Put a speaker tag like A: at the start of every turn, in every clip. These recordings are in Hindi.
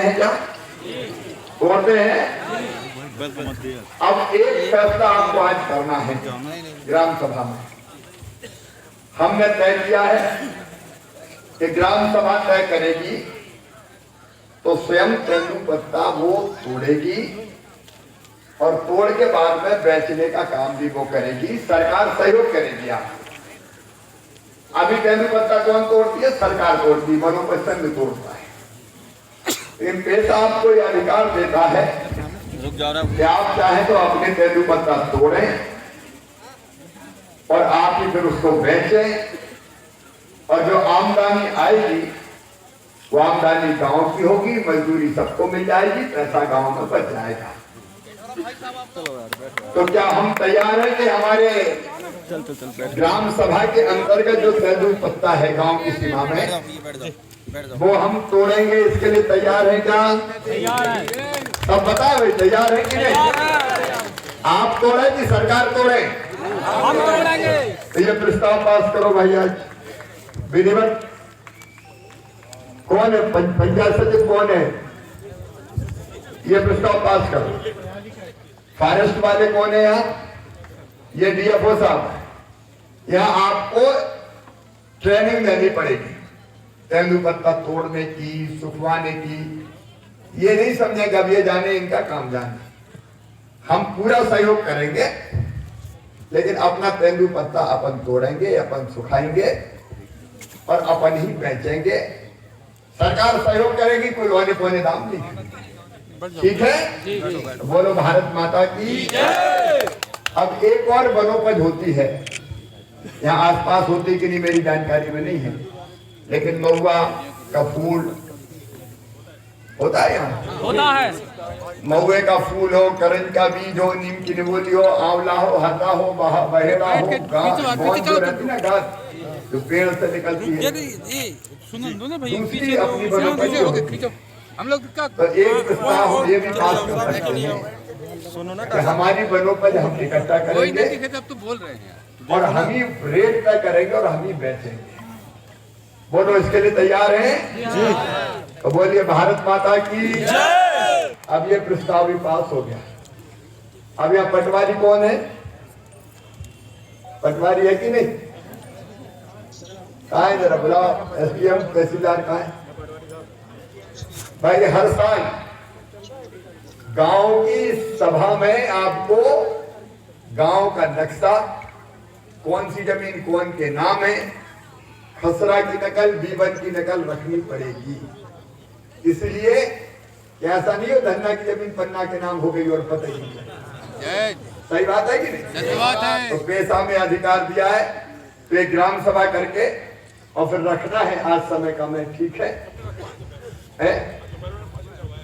A: हैं क्या? तोड़ते हैं। अब एक फैसला आपको आज करना है ग्राम सभा में। हमने तय किया है कि ग्राम सभा तय करेगी तो स्वयं तेंदुपत्ता वो तोड़ेगी और तोड़ के बाद में बेचने का काम भी वो करेगी। सरकार सहयोग करेगी। आप अभी तेंदुपत्ता कौन तोड़ती है? सरकार तोड़ती है, वनोपज में तोड़ता है। इन पैसा आपको ये अधिकार देता है कि आप चाहे तो अपने तेंदुपत्ता तोड़ें और आप ही फिर उसको बेचें और जो आमदनी आएगी वो आमदनी गांव की होगी, मजदूरी सबको मिल जाएगी, पैसा गांव में बच जाएगा। तो क्या हम तैयार हैं कि हमारे ग्राम सभा के अंतर्गत जो तेंदुपत्ता है गांव की सीमा में वो हम तोड़ेंगे? इसके लिए तैयार है क्या?
B: तैयार है।
A: सब बताए भाई, तैयार है कि नहीं? आप तोड़े कि सरकार तोड़े?
B: हम तोड़ेंगे।
A: तो ये प्रस्ताव पास करो भाई। आज विधिवत कौन है? पंचायत सचिव कौन है? ये प्रस्ताव पास करो। फॉरेस्ट वाले कौन है यहाँ? ये डीएफओ साहब। यहाँ आपको ट्रेनिंग देनी पड़ेगी तेंदुपत्ता तोड़ने की, सुखवाने की। ये नहीं समझेगा अब ये जाने, इनका काम जाने। हम पूरा सहयोग करेंगे लेकिन अपना तेंदुपत्ता अपन तोड़ेंगे, अपन सुखाएंगे और अपन ही बेचेंगे। सरकार सहयोग करेगी, कोई लोने पोने दाम नहीं। ठीक है? बोलो भारत माता की। अब एक और वनोपज होती है, यहाँ आसपास होती कि नहीं मेरी जानकारी में नहीं है, लेकिन महुआ का फूल होता है यहाँ।
B: होता है।
A: महुए का फूल हो, करंज का बीज हो, नीम की निबोली हो, आंवला हो, हता हो, बहेड़ा हो, घास जो रहती ना, घास जो पेड़ से निकलती है। दूसरी अपनी वनोपज
B: हम लोग
A: तो एक प्रस्ताव हो ये भी पास कर सकते हैं कि हमारी वनोपज हम इकट्ठा करेंगे
B: तो बोल रहे हैं
A: और हम ही रेट तय करेंगे और हम ही बेचेंगे। बोलो इसके लिए तैयार हैं? तो बोलिए भारत माता की जय। अब ये प्रस्ताव भी पास हो गया। अब यहाँ पटवारी कौन है? पटवारी है कि नहीं? कहाँ है? जरा बुलाओ। एसडीएम तहसीलदार कहाँ है? भाई हर साल गांव की सभा में आपको गांव का नक्शा, कौन सी जमीन कौन के नाम है, खसरा की नकल, बीबन की नकल रखनी पड़ेगी। इसलिए ऐसा नहीं हो धन्ना की जमीन पन्ना के नाम हो गई और पता ही नहीं। सही बात है कि नहीं? सही बात है। तो पैसा में अधिकार दिया है तो एक ग्राम सभा करके और फिर रखना है। आज समय का मैं ठीक है?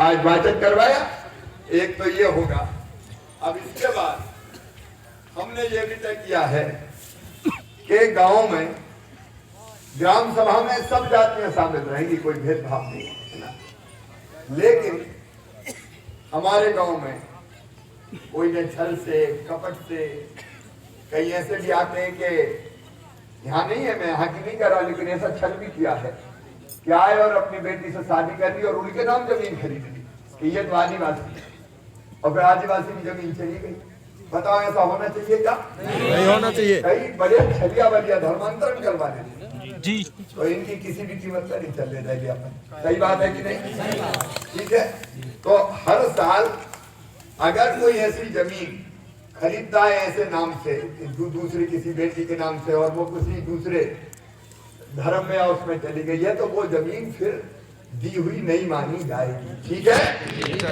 A: आज वाचन करवाया। एक तो ये होगा। अब इसके बाद हमने ये भी तय किया है कि गांव में ग्राम सभा में सब जातियां शामिल रहेंगी, कोई भेदभाव नहीं है ना। लेकिन हमारे गांव में कोई न छल से, कपट से, कई ऐसे भी आते हैं कि यहाँ नहीं है, मैं यहाँ की नहीं कर रहा, लेकिन ऐसा छल भी किया है कि आए और अपनी बेटी से शादी कर दी और उनके नाम जमीन खरीद ली कि ये तो आदिवासी, और फिर आदिवासी की जमीन चली गई। बताओ ऐसा होना चाहिए क्या?
C: नहीं होना चाहिए।
A: कई बड़े छलिया बलिया धर्मांतरण करवा देते
B: जी।
A: तो इनकी किसी भी कीमत पर नहीं चलने देंगे अपन। सही बात है कि नहीं? ठीक है। तो हर साल अगर कोई ऐसी जमीन खरीदता है ऐसे नाम से, दूसरी किसी बेटी के नाम से, और वो किसी दूसरे धर्म में और उसमें चली गई है, तो वो जमीन फिर दी हुई नहीं मानी जाएगी। ठीक है?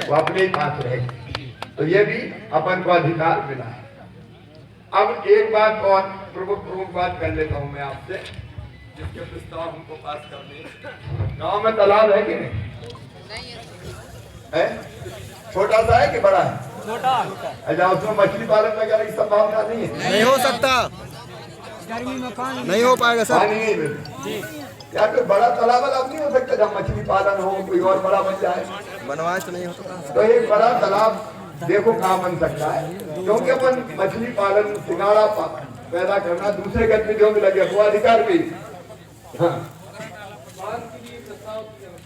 A: वो अपने ही पास रहेगी। तो ये भी अपन को अधिकार मिला है। अब एक बात और प्रमुख बात कर लेता हूं मैं आपसे, जिसके प्रस्ताव हमको पास करने। गांव में तालाब है कि नहीं है? छोटा सा है कि बड़ा है?
B: छोटा।
A: अच्छा, उसमें मछली पालन वगैरह की संभावना नहीं है?
C: नहीं हो सकता,
B: गर्मी में पानी
C: नहीं हो पाएगा सर।
A: पानी नहीं मिलता। या कोई बड़ा तालाब नहीं हो सकता जहाँ मछली पालन हो, कोई और बड़ा बन जाए?
C: बनवाए तो नहीं हो सकता।
A: तो एक बड़ा तालाब देखो कहाँ बन सकता है, क्योंकि अपन मछली पालन, सिंगाड़ा पैदा करना दूसरे गतिविधियों में लगे, वो अधिकार भी। हाँ,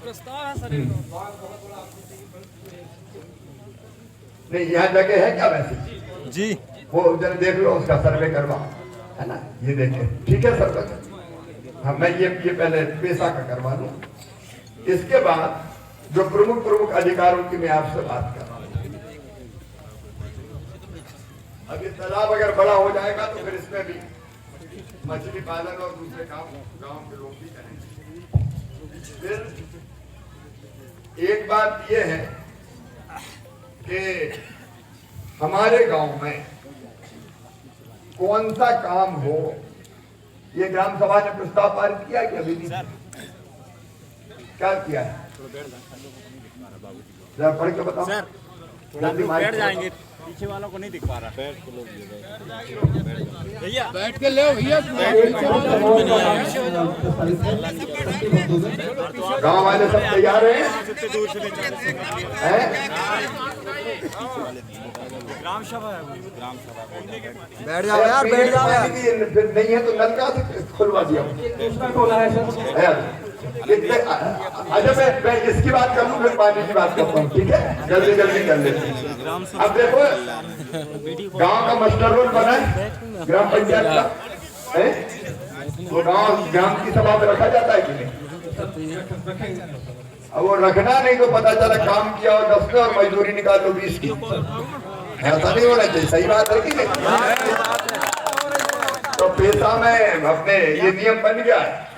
B: प्रस्ताव है सर।
A: नहीं यहाँ जगह है क्या वैसे
C: जी
A: वो जरा देख लो उसका सर्वे करवा है ना ये देखे ठीक है सरपंच हाँ मैं ये पहले पेशा का करवा लूं इसके बाद जो प्रमुख अधिकारों की मैं आपसे बात कर रहा हूँ अब ये तालाब अगर बड़ा हो जाएगा तो फिर इसमें भी मछली पालन और दूसरे काम गांव के लोग भी करेंगे फिर एक बात ये है कि हमारे गांव में कौन सा काम हो ये ग्राम सभा ने प्रस्ताव पारित किया कि अभी नहीं क्या किया है जरा पढ़ के बताओ
D: सर थोड़ा बैठ जाएंगे पीछे वालों को नहीं दिख पा रहा भैया
B: बैठ के ले भैया
A: गांव वाले सब तैयार हैं
D: ग्राम सभा है ग्राम सभा
C: बैठ जाओ यार बैठ जाओ यार
A: फिर नहीं है तो नल कहाँ से खुलवा दिया अच्छा मैं इसकी बात कर लूं फिर पानी की बात करता हूँ ठीक है जल्दी जल्दी कर लेते हैं अब देखो गांव का मास्टर रोल बना है ग्राम पंचायत का है वो ग्राम की सभा में रखा जाता है कि नहीं अब वो रखना नहीं तो पता चला काम किया और 10 में और मजदूरी निकाल लो 20 की ऐसा नहीं होना चाहिए सही बात है कि नहीं तो पेशा में अपने ये नियम बन गया है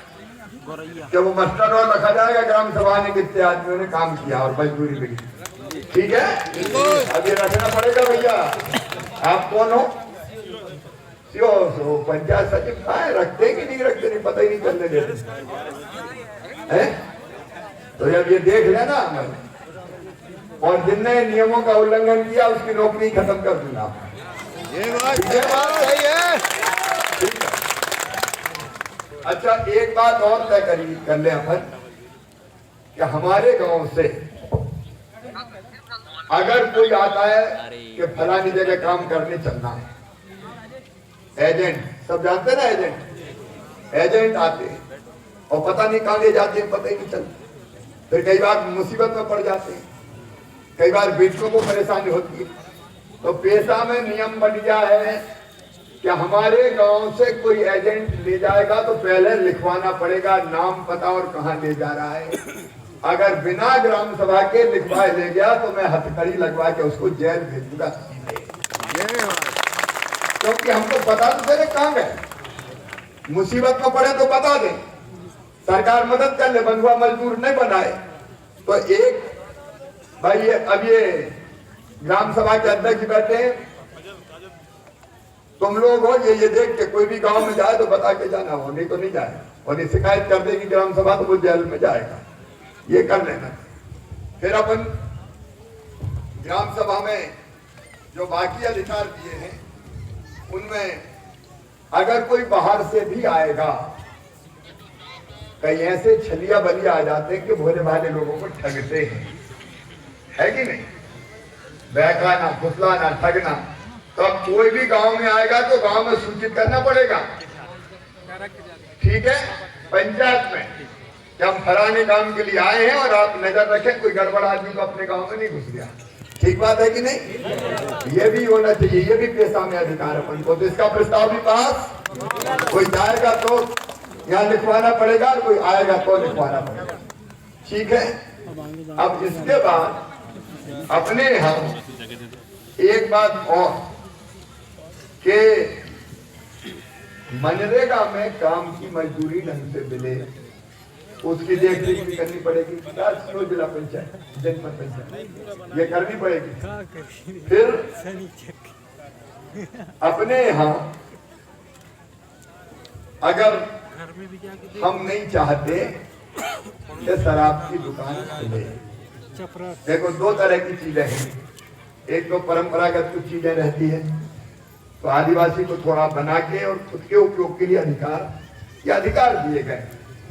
A: कि वो मास्टर रोल रखा जाएगा ग्राम सभा ने कितने आदमियों ने काम किया और मजदूरी मिली ठीक है अब ये रखना पड़ेगा भैया आप कौन हो पंचायत सचिव कहाँ है रखते कि नहीं रखते नहीं पता ही नहीं चलने देते हैं तो जब ये देख लेना और जिनने नियमों का उल्लंघन किया उसकी नौकरी खत्म कर दूंगा
C: ये बात सही है
A: ठीक है अच्छा एक बात और तय कर ले अपन कि हमारे गांव से अगर कोई आता है कि फलानी जगह काम करने चलना है एजेंट सब जानते हैं ना एजेंट आते हैं और पता नहीं कहाँ ले जाते हैं पता ही नहीं चलता फिर कई बार मुसीबत में पड़ जाते हैं कई बार बेटियों को परेशानी होती है तो पेशा में नियम बन गया है कि हमारे गांव से कोई एजेंट ले जाएगा तो पहले लिखवाना पड़ेगा नाम पता और कहाँ ले जा रहा है अगर बिना ग्राम सभा के लिखवाए ले गया तो मैं हथकड़ी लगवा के उसको जेल भेज दूंगा सीधे क्योंकि हमको बता तो देने कहाँ गए मुसीबत में पड़े तो बता दे सरकार मदद कर ले बंधुआ मजदूर नहीं बनाए तो एक भाई अब ये ग्राम सभा के अध्यक्ष बैठे हैं तुम लोग हो ये देख के कोई भी गांव में जाए तो बता के जाना हो नहीं तो नहीं जाए और ये शिकायत कर देगी ग्राम सभा तो वो जेल में जाएगा ये कर लेना फिर अपन ग्राम सभा में जो बाकी अधिकार दिए हैं उनमें अगर कोई बाहर से भी आएगा कई ऐसे छलिया बलिया आ जाते हैं कि भोले भाले लोगों को ठगते हैं है कि नहीं बहकाना फुसलाना ठगना तो अब कोई भी गांव में आएगा तो गांव में सूचित करना पड़ेगा ठीक है पंचायत में कि हम फलाने काम के लिए आए हैं और आप नजर रखें कोई गड़बड़ आदमी को अपने गांव में नहीं घुस गया ठीक बात है कि नहीं ये भी होना चाहिए ये भी पेशा में अधिकार अपन को तो इसका प्रस्ताव भी पास कोई जाएगा तो यहाँ लिखवाना पड़ेगा और कोई आएगा तो लिखवाना पड़ेगा ठीक है अब इसके बाद अपने यहाँ एक बात और कि मनरेगा में काम की मजदूरी ढंग से मिले उसकी देखरेख भी करनी पड़ेगी जिला पंचायत जनपद पंचायत ये करनी पड़ेगी फिर अपने यहाँ अगर हम नहीं चाहते कि शराब की दुकान खुले देखो दो तरह की चीजें हैं एक तो परंपरागत कुछ चीजें रहती है तो आदिवासी को थोड़ा बना के और खुद के उपयोग के लिए अधिकार दिए गए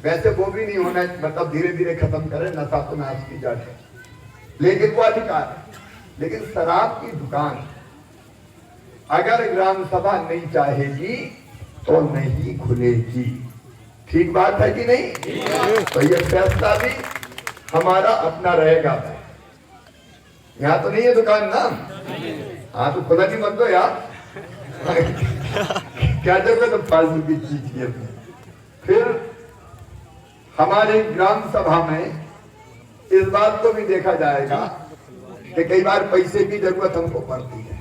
A: वैसे वो भी नहीं होना मतलब धीरे धीरे खत्म करें नशा तो नाश की जड़ है लेकिन वो अधिकार है लेकिन शराब की दुकान अगर ग्राम सभा नहीं चाहेगी तो नहीं खुलेगी ठीक बात है कि नहीं तो ये फैसला भी हमारा अपना रहेगा यहाँ तो नहीं है दुकान ना? हाँ तो खुदा नहीं मत दो यार। क्या जरूरत है फालतू की चीज की अपनी। फिर हमारे ग्राम सभा में इस बात को भी देखा जाएगा कि कई बार पैसे की जरूरत हमको पड़ती है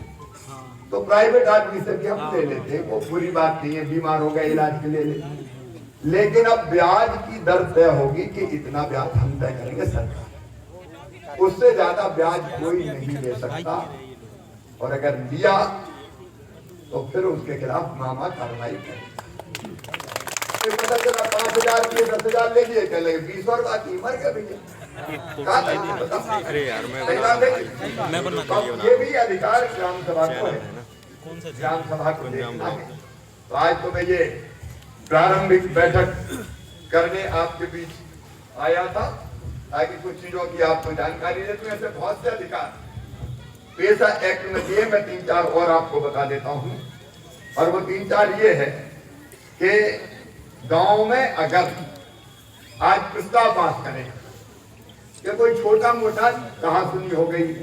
A: तो प्राइवेट आदमी से भी हम ले लेते हैं, वो बुरी बात नहीं है, बीमार हो गए इलाज के लिए ले। लेकिन अब ब्याज की दर तय होगी कि इतना ब्याज हम तय करेंगे सरकार, उससे ज्यादा ब्याज कोई नहीं ले सकता, और अगर लिया तो फिर उसके खिलाफ मामा कार्रवाई करें। पता चला 5,000 के 10,000 ले लिए, चले 20 और बाकी मर गए भैया।
B: अरे यार मैं बनना
A: चाहिए। ये भी अधिकार ग्राम सभा को है, ग्राम सभा को देखना है। तो आज तो मैं ये प्रारंभिक बैठक करने आपके बीच आया था ताकि कुछ चीजों की आपको जानकारी दे। तो ऐसे बहुत से अधिकार पेशा एक्ट में दिए, मैं 3-4 और आपको बता देता हूँ। और वो 3-4 ये है कि गांव में अगर आज प्रस्ताव पास करें कि कोई छोटा मोटा कहा सुनी हो गई,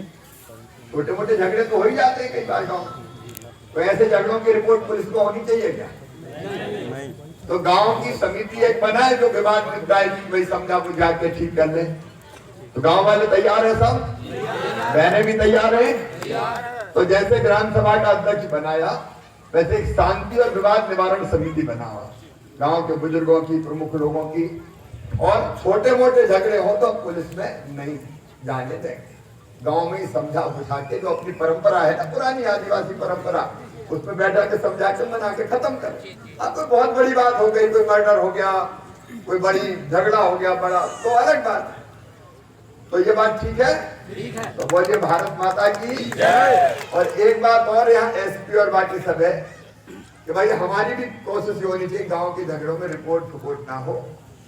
A: छोटे मोटे झगड़े तो हो ही जाते हैं कई बार गांव, तो ऐसे झगड़ों की रिपोर्ट पुलिस को होनी चाहिए क्या? नहीं। तो गांव की समिति एक बनाए जो विवाद निपटाएगी, वही समझा बुझा के ठीक कर ले। तो गांव वाले तैयार है, सब बहनें भी तैयार है। तो जैसे ग्राम सभा का अध्यक्ष बनाया वैसे एक शांति और विवाद निवारण समिति बना हुआ, गांव के बुजुर्गों की, प्रमुख लोगों की, और छोटे मोटे झगड़े हो तो पुलिस में नहीं जाने देंगे, गांव में ही समझा बुझा के, जो अपनी परंपरा है ना, पुरानी आदिवासी परंपरा, उसमें बैठा के समझा के मना के खत्म करें। अब कोई बहुत बड़ी बात हो गई, कोई मर्डर हो गया, कोई बड़ी झगड़ा हो गया बड़ा, तो अलग बात है। तो ये बात ठीक है? ठीक है। तो बोलिए भारत माता की जय। और एक बात और यहाँ एसपी और बाकी सब है कि भाई हमारी भी कोशिश होनी चाहिए गांव के झगड़ों में रिपोर्ट ना हो,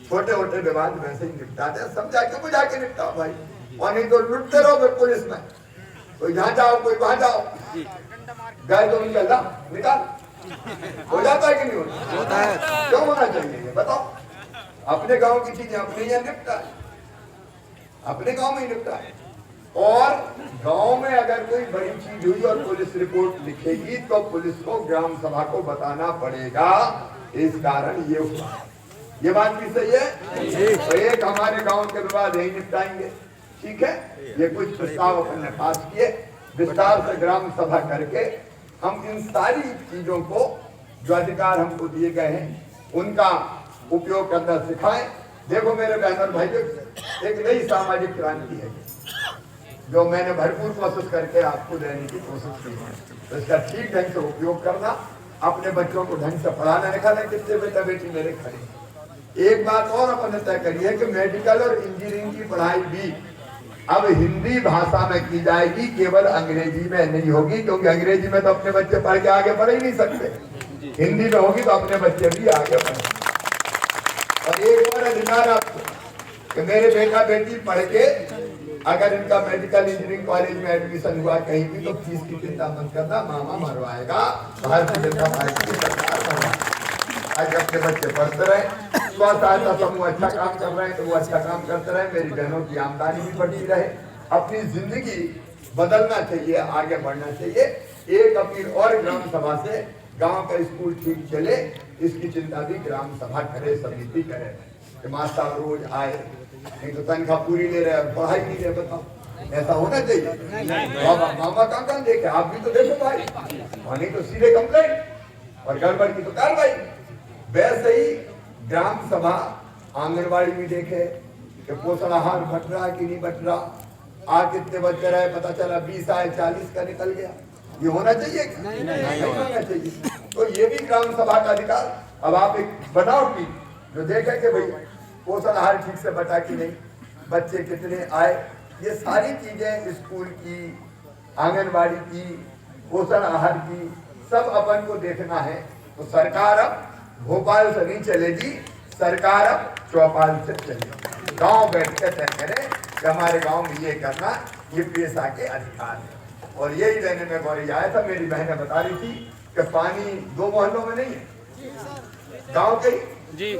A: छोटे मोटे विवाद वैसे ही निपटा दे, समझा के बुझा के निपटाओ भाई, और नहीं तो लुटते रहो फिर पुलिस में, कोई यहाँ जाओ कोई वहां जाओ, गए तो निकाल हो जाता है कि नहीं होता है? क्यों होना चाहिए बताओ? अपने गांव की चीजें अपने यहाँ निपटा, अपने गांव में ही निपटा। और गांव में अगर कोई बड़ी चीज हुई और पुलिस रिपोर्ट लिखेगी तो पुलिस को ग्राम सभा को बताना पड़ेगा, इस कारण ये हुआ। ये बात भी सही है। तो एक हमारे गांव के विवाद यही निपटाएंगे, ठीक है? ये कुछ प्रस्ताव अपन ने पास किए, विस्तार से ग्राम सभा करके हम इन सारी चीजों को जो अधिकार हमको दिए गए हैं उनका उपयोग करना सिखाएं। देखो मेरे बहन और भाइयों, एक नई सामाजिक क्रांति है जो मैंने भरपूर कोशिश करके आपको देने की कोशिश की है। तो इसका ठीक ढंग से उपयोग करना, अपने बच्चों को ढंग से पढ़ाना लिखाना। कितने बेटा बेटी मेरे खड़े। एक बात और अपन ने तय करी है कि मेडिकल और इंजीनियरिंग की पढ़ाई भी अब हिंदी भाषा में की जाएगी, केवल अंग्रेजी में नहीं होगी, क्योंकि अंग्रेजी में तो अपने बच्चे पढ़ के आगे बढ़ ही नहीं सकते। हिंदी में होगी तो अपने बच्चे भी आगे बढ़े। और एक और अधिकार आपको कि मेरे बेटा बेटी पढ़ के अगर इनका मेडिकल इंजीनियरिंग कॉलेज में एडमिशन हुआ कहीं भी, तो फीस की चिंता मत करना, मामा मरवाएगा, भारतीय जनता पार्टी की सरकार मरवाएगी। आज अपने बच्चे पढ़ते रहे, स्व सहायता समूह अच्छा काम कर रहे हैं तो वो अच्छा काम करते रहे, मेरी बहनों की आमदनी भी बढ़ती रहे, अपनी जिंदगी बदलना चाहिए, आगे बढ़ना चाहिए। एक अपील और ग्राम सभा से, गांव का स्कूल ठीक चले इसकी चिंता भी ग्राम सभा करे, समिति करे। मास्टर रोज आए, नहीं तो तनख्वाह पूरी ले रहे, पढ़ाई नहीं रहे, बताओ ऐसा होना चाहिए? मामा कहाँ देखे, आप भी तो देखो भाई, और नहीं तो सीधे कंप्लेंट और गड़बड़ की तो कार्रवाई। वैसे ही ग्राम सभा आंगनबाड़ी भी देखे कि पोषण आहार बट रहा कि नहीं बट रहा, आज कितने बच्चे रहे, पता चला 20 आए 40 का निकल गया। ये होना चाहिए? नहीं होना चाहिए। तो ये भी ग्राम सभा का अधिकार। अब आप एक बनाओ टीम जो देखे कि भाई पोषण आहार ठीक से बटा कि नहीं, बच्चे कितने आए, ये सारी चीजें स्कूल की, आंगनबाड़ी की, पोषण आहार की, सब अपन को देखना है। तो सरकार अब भोपाल से नहीं चलेगी, सरकार अब चौपाल से चलेगी। गांव बैठ के तय करें कि हमारे गांव में ये करना, ये पेशा के अधिकार है। और यही लेने में गौरी आया था, मेरी बहनें बता रही थी कि पानी 2 मोहल्लों में नहीं है, गांव के जी।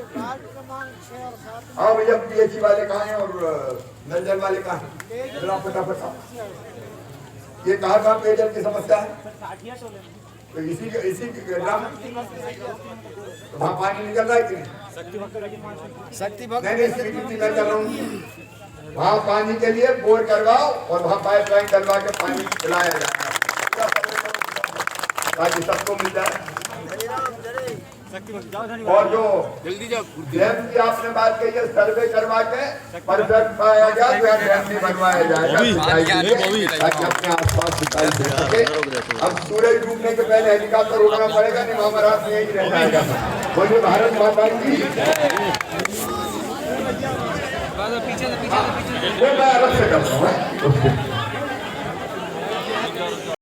A: हाँ भैया, पीएचई वाले कहाँ हैं और नल जल वाले कहाँ हैं? फटाफट ये कहाँ पेयजल की समस्या है? तो इसी ग्राम तो वहाँ पानी निकल रहा है कि नहीं?
C: शक्ति भक्त
A: नहीं स्वीकृति मैं कर रहा हूँ। वहाँ पानी के लिए बोर करवाओ और वहाँ पाइपलाइन डलवा के पानी पिलाया जाएगा ताकि सबको मिल जाए। और जो डैम की आपने बात कही है, सर्वे करवा के परफेक्ट पाया गया तो डैम नहीं बनवाया जाएगा सिंचाई के लिए, ताकि अपने आसपास सिंचाई हो सके। अब सूरज डूबने के पहले हेलीकॉप्टर उड़ना पड़ेगा, नहीं महाराज में यही रह जाएगा। बोलिए भारत माता की। मैं अलग से करता हूँ।